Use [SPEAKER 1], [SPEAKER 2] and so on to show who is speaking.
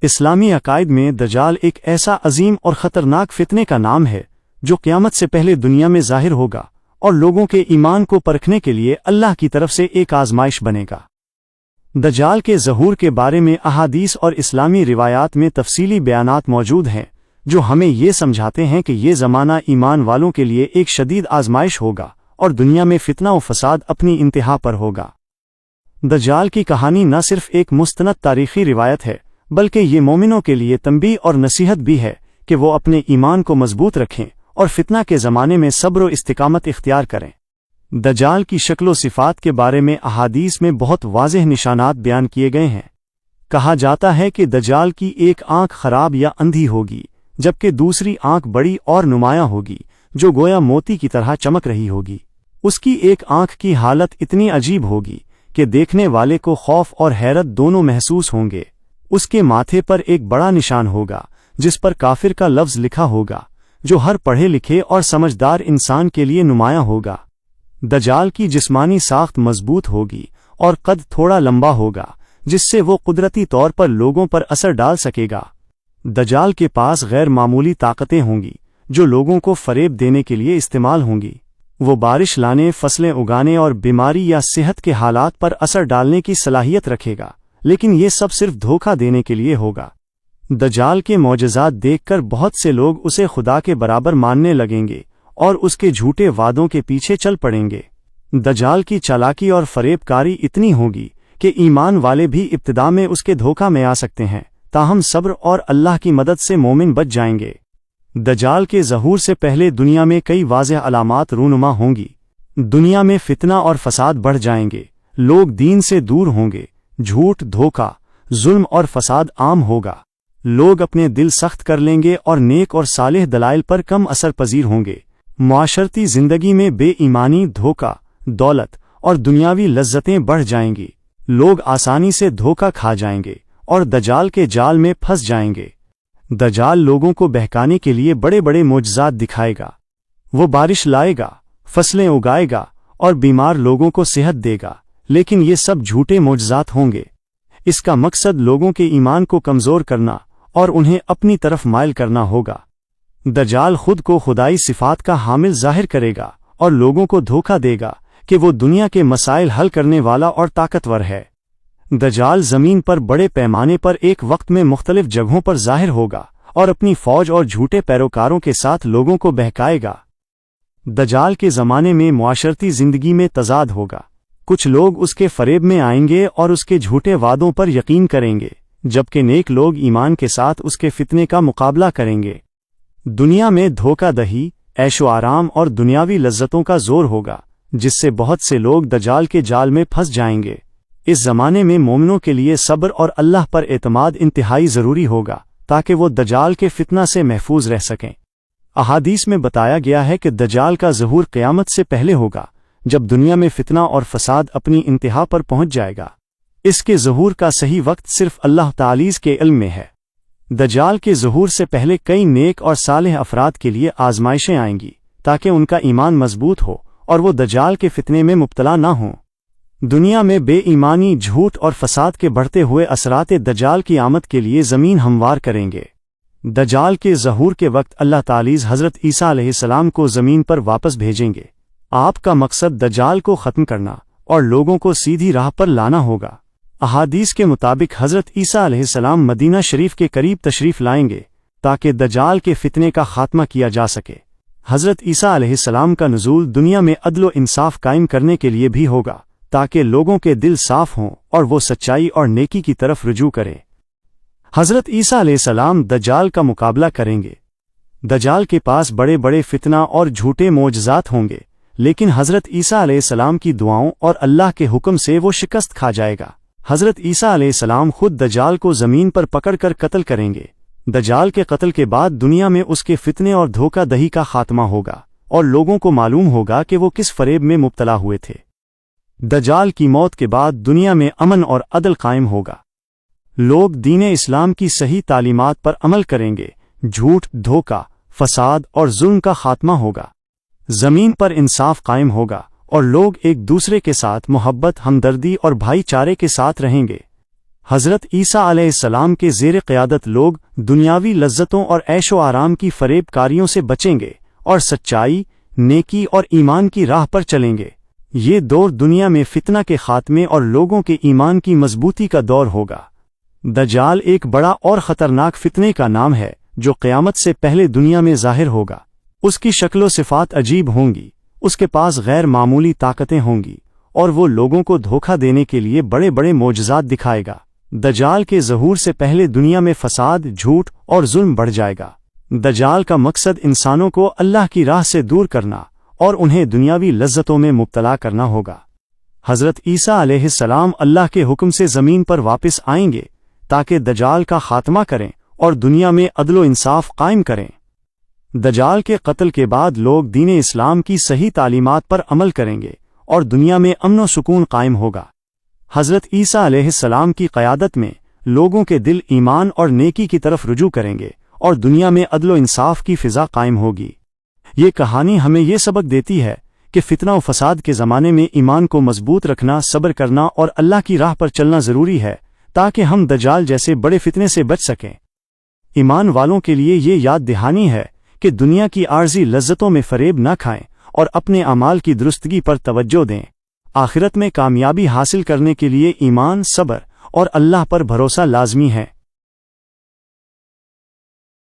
[SPEAKER 1] اسلامی عقائد میں دجال ایک ایسا عظیم اور خطرناک فتنے کا نام ہے جو قیامت سے پہلے دنیا میں ظاہر ہوگا اور لوگوں کے ایمان کو پرکھنے کے لیے اللہ کی طرف سے ایک آزمائش بنے گا۔ دجال کے ظہور کے بارے میں احادیث اور اسلامی روایات میں تفصیلی بیانات موجود ہیں جو ہمیں یہ سمجھاتے ہیں کہ یہ زمانہ ایمان والوں کے لیے ایک شدید آزمائش ہوگا اور دنیا میں فتنہ و فساد اپنی انتہا پر ہوگا۔ دجال کی کہانی نہ صرف ایک مستند تاریخی روایت ہے بلکہ یہ مومنوں کے لیے تنبیہ اور نصیحت بھی ہے کہ وہ اپنے ایمان کو مضبوط رکھیں اور فتنہ کے زمانے میں صبر و استقامت اختیار کریں۔ دجال کی شکل و صفات کے بارے میں احادیث میں بہت واضح نشانات بیان کیے گئے ہیں۔ کہا جاتا ہے کہ دجال کی ایک آنکھ خراب یا اندھی ہوگی جبکہ دوسری آنکھ بڑی اور نمایاں ہوگی جو گویا موتی کی طرح چمک رہی ہوگی۔ اس کی ایک آنکھ کی حالت اتنی عجیب ہوگی کہ دیکھنے والے کو خوف اور حیرت دونوں محسوس ہوں گے۔ اس کے ماتھے پر ایک بڑا نشان ہوگا جس پر کافر کا لفظ لکھا ہوگا جو ہر پڑھے لکھے اور سمجھدار انسان کے لیے نمایاں ہوگا۔ دجال کی جسمانی ساخت مضبوط ہوگی اور قد تھوڑا لمبا ہوگا جس سے وہ قدرتی طور پر لوگوں پر اثر ڈال سکے گا۔ دجال کے پاس غیر معمولی طاقتیں ہوں گی جو لوگوں کو فریب دینے کے لیے استعمال ہوں گی۔ وہ بارش لانے، فصلیں اگانے اور بیماری یا صحت کے حالات پر اثر ڈالنے کی صلاحیت رکھے گا، لیکن یہ سب صرف دھوکہ دینے کے لیے ہوگا۔ دجال کے معجزات دیکھ کر بہت سے لوگ اسے خدا کے برابر ماننے لگیں گے اور اس کے جھوٹے وعدوں کے پیچھے چل پڑیں گے۔ دجال کی چالاکی اور فریب کاری اتنی ہوگی کہ ایمان والے بھی ابتدا میں اس کے دھوکہ میں آ سکتے ہیں، تاہم صبر اور اللہ کی مدد سے مومن بچ جائیں گے۔ دجال کے ظہور سے پہلے دنیا میں کئی واضح علامات رونما ہوں گی۔ دنیا میں فتنہ اور فساد بڑھ جائیں گے، لوگ دین سے دور ہوں گے، جھوٹ، دھوکہ، ظلم اور فساد عام ہوگا، لوگ اپنے دل سخت کر لیں گے اور نیک اور صالح دلائل پر کم اثر پذیر ہوں گے۔ معاشرتی زندگی میں بے ایمانی، دھوکہ، دولت اور دنیاوی لذتیں بڑھ جائیں گی، لوگ آسانی سے دھوکہ کھا جائیں گے اور دجال کے جال میں پھنس جائیں گے۔ دجال لوگوں کو بہکانے کے لیے بڑے بڑے معجزات دکھائے گا۔ وہ بارش لائے گا، فصلیں اگائے گا اور بیمار لوگوں کو صحت دے گا، لیکن یہ سب جھوٹے معجزات ہوں گے۔ اس کا مقصد لوگوں کے ایمان کو کمزور کرنا اور انہیں اپنی طرف مائل کرنا ہوگا۔ دجال خود کو خدائی صفات کا حامل ظاہر کرے گا اور لوگوں کو دھوکہ دے گا کہ وہ دنیا کے مسائل حل کرنے والا اور طاقتور ہے۔ دجال زمین پر بڑے پیمانے پر ایک وقت میں مختلف جگہوں پر ظاہر ہوگا اور اپنی فوج اور جھوٹے پیروکاروں کے ساتھ لوگوں کو بہکائے گا۔ دجال کے زمانے میں معاشرتی زندگی میں تضاد ہوگا۔ کچھ لوگ اس کے فریب میں آئیں گے اور اس کے جھوٹے وعدوں پر یقین کریں گے، جبکہ نیک لوگ ایمان کے ساتھ اس کے فتنے کا مقابلہ کریں گے۔ دنیا میں دھوکہ دہی، عیش و آرام اور دنیاوی لذتوں کا زور ہوگا، جس سے بہت سے لوگ دجال کے جال میں پھنس جائیں گے۔ اس زمانے میں مومنوں کے لیے صبر اور اللہ پر اعتماد انتہائی ضروری ہوگا تاکہ وہ دجال کے فتنہ سے محفوظ رہ سکیں۔ احادیث میں بتایا گیا ہے کہ دجال کا ظہور قیامت سے پہلے ہوگا، جب دنیا میں فتنہ اور فساد اپنی انتہا پر پہنچ جائے گا۔ اس کے ظہور کا صحیح وقت صرف اللہ تعالی کے علم میں ہے۔ دجال کے ظہور سے پہلے کئی نیک اور صالح افراد کے لیے آزمائشیں آئیں گی تاکہ ان کا ایمان مضبوط ہو اور وہ دجال کے فتنے میں مبتلا نہ ہوں۔ دنیا میں بے ایمانی، جھوٹ اور فساد کے بڑھتے ہوئے اثرات دجال کی آمد کے لیے زمین ہموار کریں گے۔ دجال کے ظہور کے وقت اللہ تعالی حضرت عیسیٰ علیہ السلام کو زمین پر واپس بھیجیں گے۔ آپ کا مقصد دجال کو ختم کرنا اور لوگوں کو سیدھی راہ پر لانا ہوگا۔ احادیث کے مطابق حضرت عیسیٰ علیہ السلام مدینہ شریف کے قریب تشریف لائیں گے تاکہ دجال کے فتنے کا خاتمہ کیا جا سکے۔ حضرت عیسیٰ علیہ السلام کا نزول دنیا میں عدل و انصاف قائم کرنے کے لیے بھی ہوگا تاکہ لوگوں کے دل صاف ہوں اور وہ سچائی اور نیکی کی طرف رجوع کریں۔ حضرت عیسیٰ علیہ السلام دجال کا مقابلہ کریں گے۔ دجال کے پاس بڑے بڑے فتنہ اور جھوٹے معجزات ہوں گے، لیکن حضرت عیسیٰ علیہ السلام کی دعاؤں اور اللہ کے حکم سے وہ شکست کھا جائے گا۔ حضرت عیسیٰ علیہ السلام خود دجال کو زمین پر پکڑ کر قتل کریں گے۔ دجال کے قتل کے بعد دنیا میں اس کے فتنے اور دھوکہ دہی کا خاتمہ ہوگا اور لوگوں کو معلوم ہوگا کہ وہ کس فریب میں مبتلا ہوئے تھے۔ دجال کی موت کے بعد دنیا میں امن اور عدل قائم ہوگا۔ لوگ دین اسلام کی صحیح تعلیمات پر عمل کریں گے، جھوٹ، دھوکہ، فساد اور ظلم کا خاتمہ ہوگا۔ زمین پر انصاف قائم ہوگا اور لوگ ایک دوسرے کے ساتھ محبت، ہمدردی اور بھائی چارے کے ساتھ رہیں گے۔ حضرت عیسیٰ علیہ السلام کے زیر قیادت لوگ دنیاوی لذتوں اور عیش و آرام کی فریب کاریوں سے بچیں گے اور سچائی، نیکی اور ایمان کی راہ پر چلیں گے۔ یہ دور دنیا میں فتنہ کے خاتمے اور لوگوں کے ایمان کی مضبوطی کا دور ہوگا۔ دجال ایک بڑا اور خطرناک فتنے کا نام ہے جو قیامت سے پہلے دنیا میں ظاہر ہوگا۔ اس کی شکل و صفات عجیب ہوں گی، اس کے پاس غیر معمولی طاقتیں ہوں گی اور وہ لوگوں کو دھوکہ دینے کے لیے بڑے بڑے معجزات دکھائے گا۔ دجال کے ظہور سے پہلے دنیا میں فساد، جھوٹ اور ظلم بڑھ جائے گا۔ دجال کا مقصد انسانوں کو اللہ کی راہ سے دور کرنا اور انہیں دنیاوی لذتوں میں مبتلا کرنا ہوگا۔ حضرت عیسیٰ علیہ السلام اللہ کے حکم سے زمین پر واپس آئیں گے تاکہ دجال کا خاتمہ کریں اور دنیا میں عدل و انصاف قائم کریں۔ دجال کے قتل کے بعد لوگ دین اسلام کی صحیح تعلیمات پر عمل کریں گے اور دنیا میں امن و سکون قائم ہوگا۔ حضرت عیسیٰ علیہ السلام کی قیادت میں لوگوں کے دل ایمان اور نیکی کی طرف رجوع کریں گے اور دنیا میں عدل و انصاف کی فضا قائم ہوگی۔ یہ کہانی ہمیں یہ سبق دیتی ہے کہ فتنہ و فساد کے زمانے میں ایمان کو مضبوط رکھنا، صبر کرنا اور اللہ کی راہ پر چلنا ضروری ہے تاکہ ہم دجال جیسے بڑے فتنے سے بچ سکیں۔ ایمان والوں کے لیے یہ یاد دہانی ہے کہ دنیا کی عارضی لذتوں میں فریب نہ کھائیں اور اپنے اعمال کی درستگی پر توجہ دیں۔ آخرت میں کامیابی حاصل کرنے کے لیے ایمان، صبر اور اللہ پر بھروسہ لازمی ہے۔